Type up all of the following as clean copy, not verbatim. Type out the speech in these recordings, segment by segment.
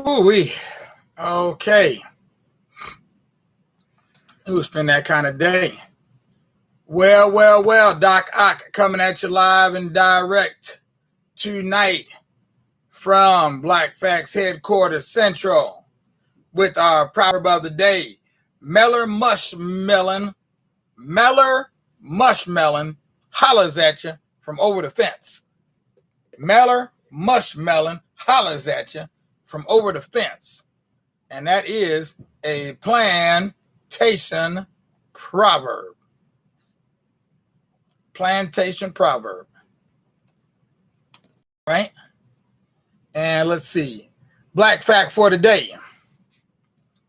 Ooh-wee. Okay. Who's been that kind of day? Well, Doc Ock coming at you live and direct tonight from Black Facts Headquarters Central with our proverb of the day. Meller Mushmelon hollers at you from over the fence. Meller Mushmelon hollers at you from over the fence. And that is a plantation proverb. Plantation proverb. Right? And let's see. Black fact for today.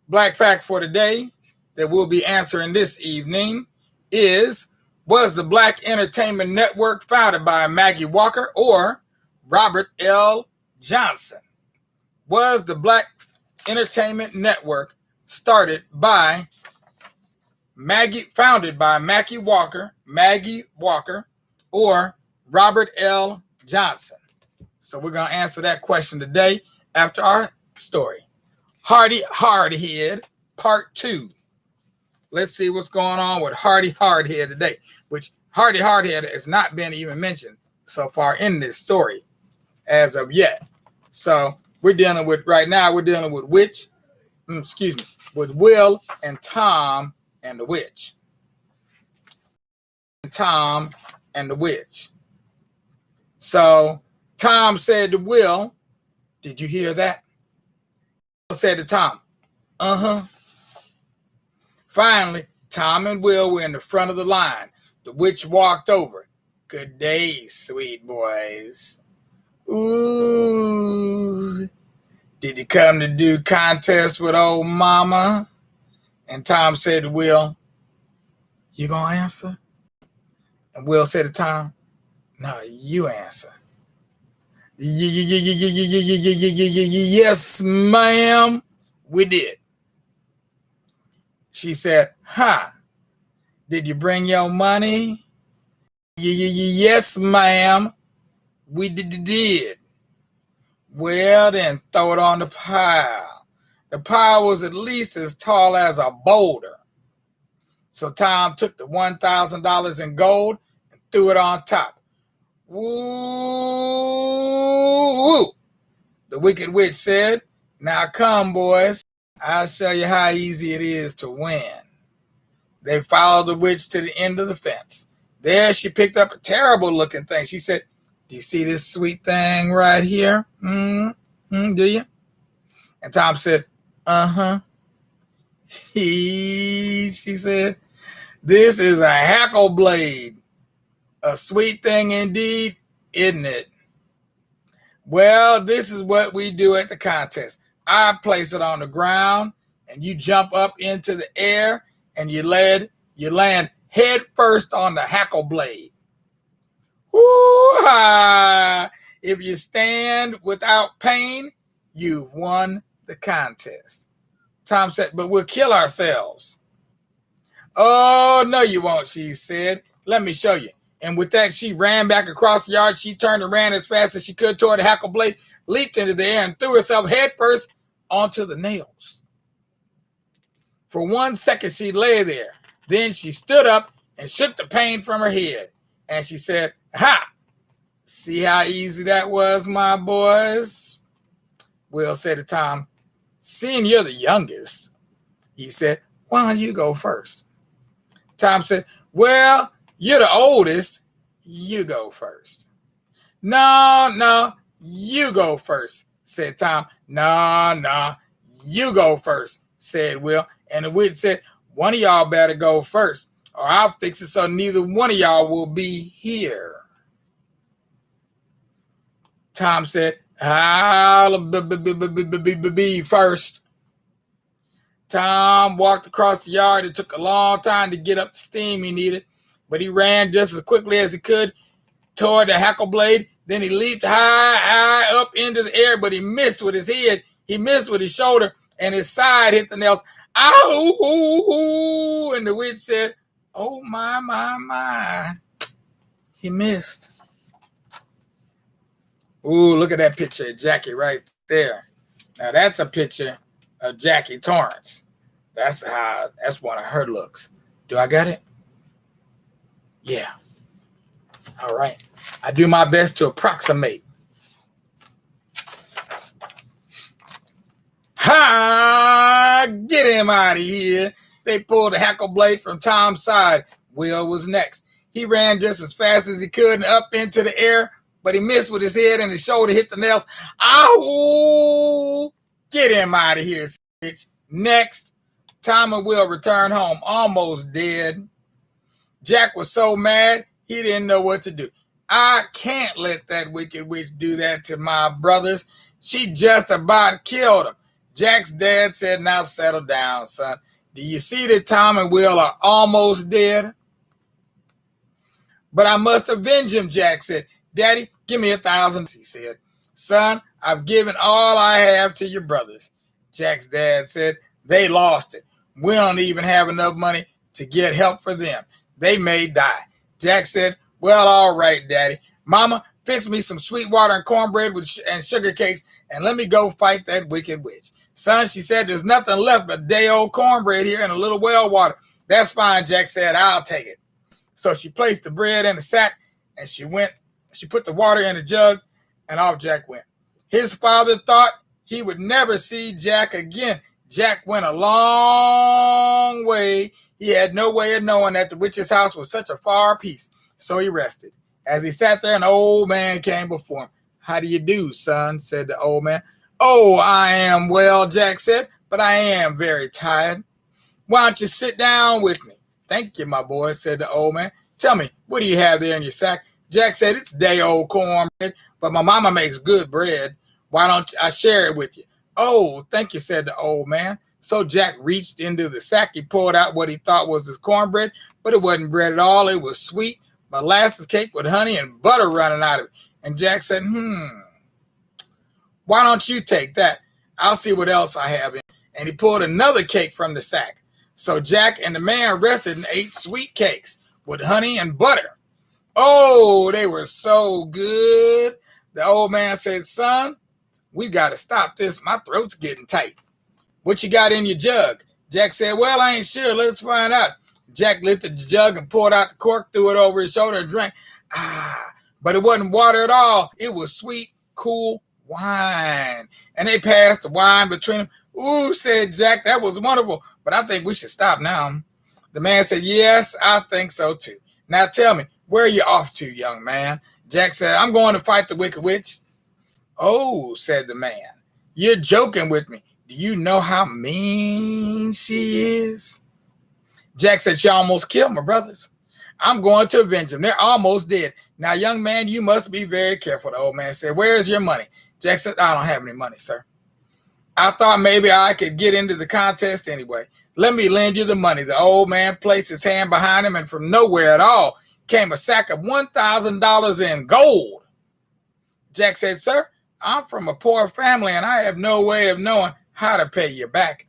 Black fact for today that we'll be answering this evening is, was the Black Entertainment Network founded by Maggie Walker or Robert L. Johnson? Was the Black Entertainment Network founded by Maggie Walker, or Robert L. Johnson? So we're going to answer that question today after our story. Hardy Hardhead, part 2. Let's see what's going on with Hardy Hardhead today, which Hardy Hardhead has not been even mentioned so far in this story as of yet. So we're dealing with Will and Tom and the witch. Tom and the witch. So Tom said to Will, "Did you hear that?" Will said to Tom, "Uh-huh." Finally, Tom and Will were in the front of the line. The witch walked over. "Good day, sweet boys. Ooh, did you come to do contests with old mama?" And Tom said to Will, "You gonna answer?" And Will said to Tom, "No, you answer." "Yes, ma'am, we did." She said, "Did you bring your money?" "Yes, ma'am, we did." "Well, then throw it on the pile." The pile was at least as tall as a boulder. So Tom took the $1,000 in gold and threw it on top. "Woo!" the wicked witch said. "Now come, boys. I'll show you how easy it is to win." They followed the witch to the end of the fence. There she picked up a terrible looking thing. She said, "Do you see this sweet thing right here? Do you?" And Tom said, "Uh-huh." She said, "This is a hackle blade. A sweet thing indeed, isn't it? Well, this is what we do at the contest. I place it on the ground, and you jump up into the air, and you land head first on the hackle blade. Woo-ha! If you stand without pain, you've won the contest." Tom said, "But we'll kill ourselves." "Oh, no, you won't," she said. "Let me show you." And with that, she ran back across the yard. She turned and ran as fast as she could toward the hackle blade, leaped into the air, and threw herself headfirst onto the nails. For 1 second, she lay there. Then she stood up and shook the pain from her head. And she said, "Ha! See how easy that was, my boys?" Will said to Tom, "Seeing you're the youngest," he said, "why don't you go first?" Tom said, "Well, you're the oldest. You go first." No, you go first," said Tom. No, you go first," said Will. And the witch said, "One of y'all better go first, or I'll fix it so neither one of y'all will be here." Tom said, "I'll be first." Tom walked across the yard. It took a long time to get up the steam he needed, but he ran just as quickly as he could toward the hackle blade. Then he leaped high up into the air, but he missed with his head. He missed with his shoulder, and his side hit the nails. "Ow!" And the witch said, "Oh, my. He missed." Ooh, look at that picture of Jackie right there. Now that's a picture of Jackie Torrance. That's one of her looks. Do I got it? Yeah. All right. I do my best to approximate. Ha! Get him out of here. They pulled a hackle blade from Tom's side. Will was next. He ran just as fast as he could and up into the air, but he missed with his head and his shoulder hit the nails. Ow! Get him out of here, bitch. Next, Tom and Will returned home, almost dead. Jack was so mad, he didn't know what to do. I can't let that wicked witch do that to my brothers. She just about killed him. Jack's dad said, now settle down, son. Do you see that Tom and Will are almost dead? But I must avenge him, Jack said. Daddy, give me $1,000, he said. Son, I've given all I have to your brothers. Jack's dad said, they lost it. We don't even have enough money to get help for them. They may die. Jack said, well, all right, Daddy. Mama, fix me some sweet water and cornbread and sugar cakes, and let me go fight that wicked witch. Son, she said, there's nothing left but day-old cornbread here and a little well water. That's fine, Jack said. I'll take it. So she placed the bread in the sack, and she put the water in a jug, and off Jack went. His father thought he would never see Jack again. Jack went a long way. He had no way of knowing that the witch's house was such a far piece, so he rested. As he sat there, an old man came before him. How do you do, son? Said the old man. Oh, I am well, Jack said, but I am very tired. Why don't you sit down with me? Thank you, my boy, said the old man. Tell me, what do you have there in your sack? Jack said, it's day-old cornbread, but my mama makes good bread. Why don't I share it with you? Oh, thank you, said the old man. So Jack reached into the sack. He pulled out what he thought was his cornbread, but it wasn't bread at all. It was sweet molasses cake with honey and butter running out of it. And Jack said, why don't you take that? I'll see what else I have in. And he pulled another cake from the sack. So Jack and the man rested and ate sweet cakes with honey and butter. Oh, they were so good. The old man said, son, we got to stop this. My throat's getting tight. What you got in your jug? Jack said, well, I ain't sure. Let's find out. Jack lifted the jug and poured out the cork, threw it over his shoulder and drank. But it wasn't water at all. It was sweet, cool wine. And they passed the wine between them. Ooh, said Jack, that was wonderful, but I think we should stop now. The man said, yes, I think so too. Now tell me, where are you off to, young man? Jack said, I'm going to fight the wicked witch. Oh, said the man, you're joking with me. Do you know how mean she is? Jack said, she almost killed my brothers. I'm going to avenge them. They're almost dead. Now, young man, you must be very careful, the old man said. Where's your money? Jack said, I don't have any money, sir. I thought maybe I could get into the contest anyway. Let me lend you the money. The old man placed his hand behind him, and from nowhere at all came a sack of $1,000 in gold. Jack said, sir, I'm from a poor family, and I have no way of knowing how to pay you back.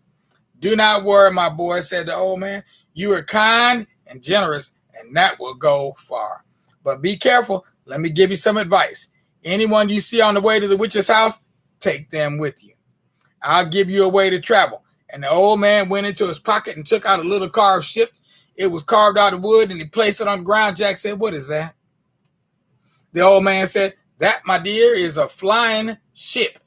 Do not worry, my boy, said the old man. You are kind and generous, and that will go far. But be careful. Let me give you some advice. Anyone you see on the way to the witch's house, take them with you. I'll give you a way to travel. And the old man went into his pocket and took out a little carved ship. It was carved out of wood, and he placed it on the ground. Jack said, what is that? The old man said, that, my dear, is a flying ship.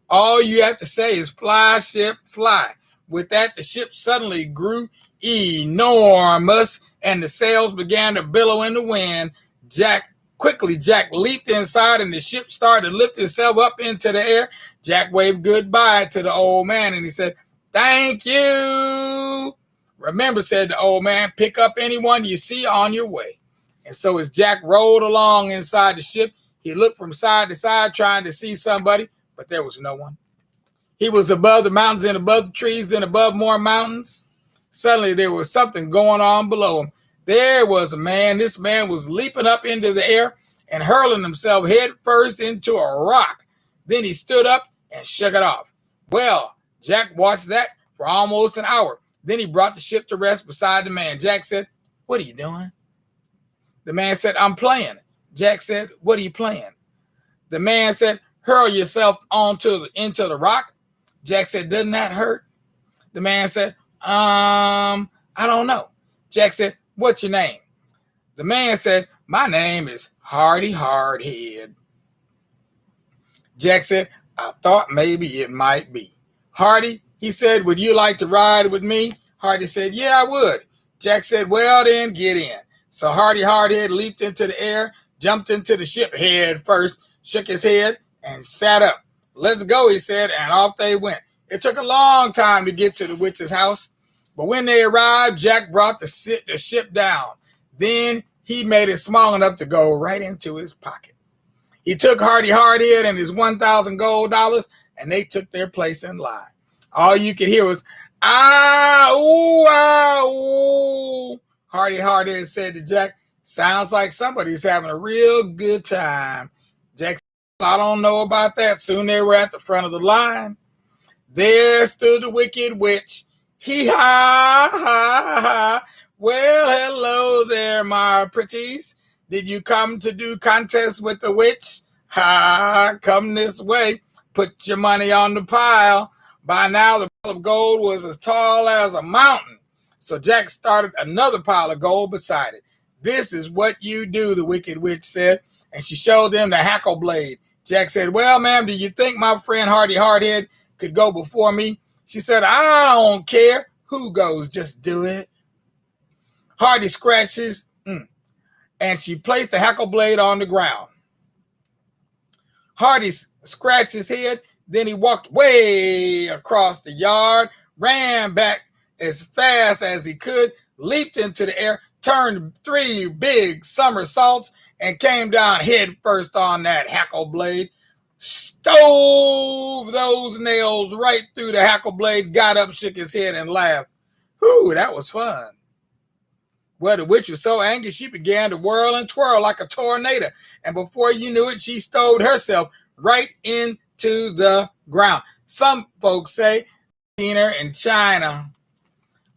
All you have to say is fly, ship, fly. With that, the ship suddenly grew enormous, and the sails began to billow in the wind. Jack leaped inside, and the ship started to lift itself up into the air. Jack waved goodbye to the old man, and he said, thank you. Remember, said the old man, pick up anyone you see on your way. And so as Jack rolled along inside the ship, he looked from side to side trying to see somebody, but there was no one. He was above the mountains and above the trees and above more mountains. Suddenly there was something going on below him. There was a man. This man was leaping up into the air and hurling himself head first into a rock. Then he stood up and shook it off. Well, Jack watched that for almost an hour. Then he brought the ship to rest beside the man. Jack said, what are you doing? The man said, I'm playing. Jack said, what are you playing? The man said, hurl yourself into the rock. Jack said, doesn't that hurt? The man said, I don't know. Jack said, what's your name? The man said, my name is Hardy Hardhead. Jack said, I thought maybe it might be. Hardy, he said, would you like to ride with me? Hardy said, yeah, I would. Jack said, well then, get in. So Hardy Hardhead leaped into the air, jumped into the ship head first, shook his head, and sat up. Let's go, he said, and off they went. It took a long time to get to the witch's house, but when they arrived, Jack brought the ship down. Then he made it small enough to go right into his pocket. He took Hardy Hardhead and his 1,000 gold dollars, and they took their place in line. All you could hear was, ah, ooh, ah, ooh. Hardy Hardhead said to Jack, sounds like somebody's having a real good time. Jack said, I don't know about that. Soon they were at the front of the line. There stood the wicked witch. Hee ha, ha, ha. Well, hello there, my pretties. Did you come to do contest with the witch? Ha, come this way. Put your money on the pile. By now, the pile of gold was as tall as a mountain. So Jack started another pile of gold beside it. This is what you do, the wicked witch said. And she showed them the hackle blade. Jack said, well, ma'am, do you think my friend Hardy Hardhead could go before me? She said, I don't care who goes, just do it. Hardy scratches, and she placed the hackle blade on the ground. Hardy scratched his head, then he walked way across the yard, ran back as fast as he could, leaped into the air, turned 3 big somersaults, and came down head first on that hackle blade, stove those nails right through the hackle blade, got up, shook his head, and laughed. Whew, that was fun. Well, the witch was so angry, she began to whirl and twirl like a tornado. And before you knew it, she stowed herself right into the ground. Some folks say, seen her in China.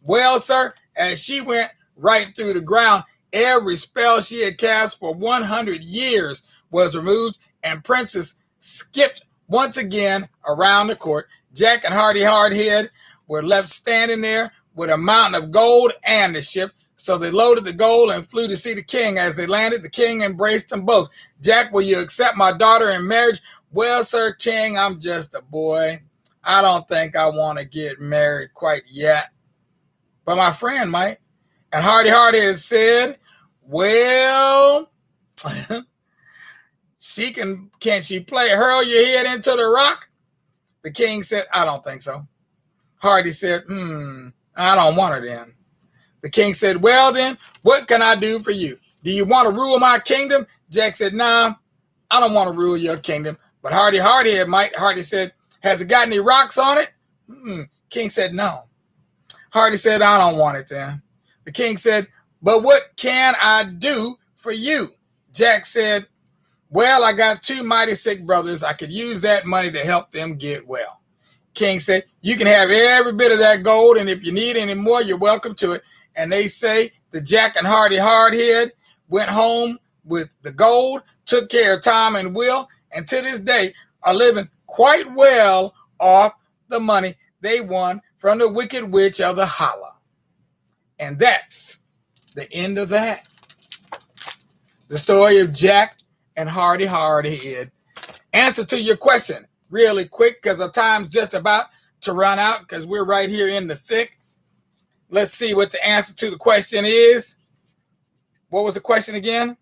Well, sir, as she went right through the ground, every spell she had cast for 100 years was removed, and Princess skipped once again around the court. Jack and Hardy Hardhead were left standing there with a mountain of gold and the ship. So they loaded the gold and flew to see the king. As they landed, the king embraced them both. Jack, will you accept my daughter in marriage? Well, sir, king, I'm just a boy. I don't think I want to get married quite yet. But my friend might. And Hardy Hardhead said, well, can she hurl your head into the rock? The king said, I don't think so. Hardy said, I don't want her then. The king said, well then, what can I do for you? Do you want to rule my kingdom? Jack said, nah, I don't want to rule your kingdom. But Hardy Hardhead might. Hardy said, has it got any rocks on it? King said, no. Hardy said, I don't want it then. The king said, but what can I do for you? Jack said, well, I got 2 mighty sick brothers. I could use that money to help them get well. King said, you can have every bit of that gold, and if you need any more, you're welcome to it. And they say that Jack and Hardy Hardhead went home with the gold, took care of Tom and Will, and to this day are living quite well off the money they won from the wicked witch of the Holla. And that's the end of that. The story of Jack and Hardy Hardhead. Answer to your question really quick, because our time's just about to run out, because we're right here in the thick. Let's see what the answer to the question is. What was the question again?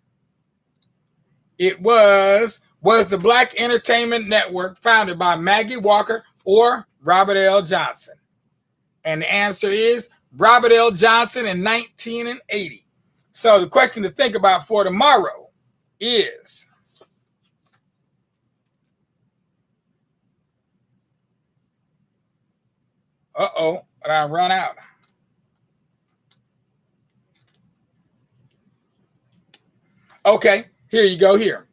It was the Black Entertainment Network founded by Maggie Walker or Robert L. Johnson? And the answer is Robert L. Johnson in 1980. So the question to think about for tomorrow is, but I run out. Okay, here you go here.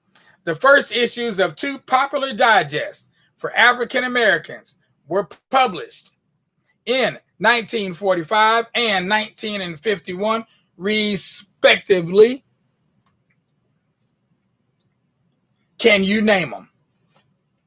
The first issues of 2 popular digests for African Americans were published in 1945 and 1951, respectively. Can you name them?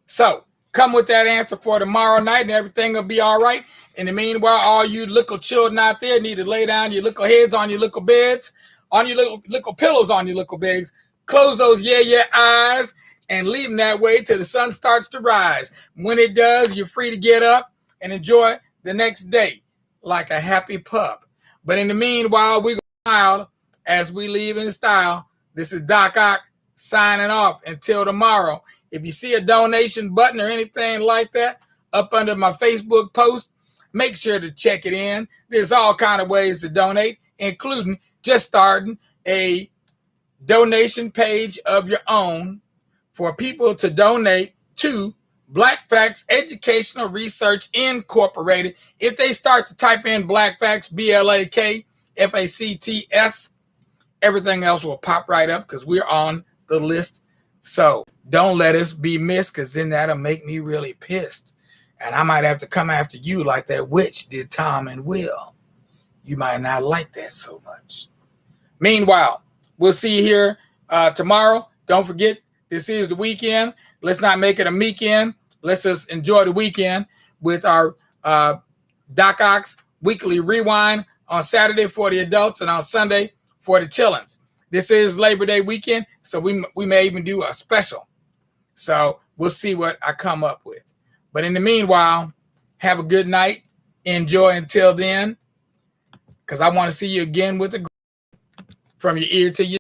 So come with that answer for tomorrow night, and everything will be all right. In the meanwhile, all you little children out there need to lay down your little heads on your little beds, on your little pillows on your little beds. Close those eyes and leave them that way till the sun starts to rise. When it does, you're free to get up and enjoy the next day like a happy pup. But in the meanwhile, we go smile as we leave in style. This is Doc Ock signing off until tomorrow. If you see a donation button or anything like that up under my Facebook post, make sure to check it in. There's all kind of ways to donate, including just starting a donation page of your own for people to donate to Black Facts Educational Research Incorporated. If they start to type in Black Facts, BLAKFACTS, everything else will pop right up because we're on the list. So don't let us be missed, because then that'll make me really pissed. And I might have to come after you like that witch did Tom and Will. You might not like that so much. Meanwhile, we'll see you here tomorrow. Don't forget, this is the weekend. Let's not make it a meekend. Let's just enjoy the weekend with our Doc Ock's Weekly Rewind on Saturday for the adults and on Sunday for the chillins. This is Labor Day weekend, so we may even do a special. So we'll see what I come up with. But in the meanwhile, have a good night. Enjoy until then, because I want to see you again with the from your ear to your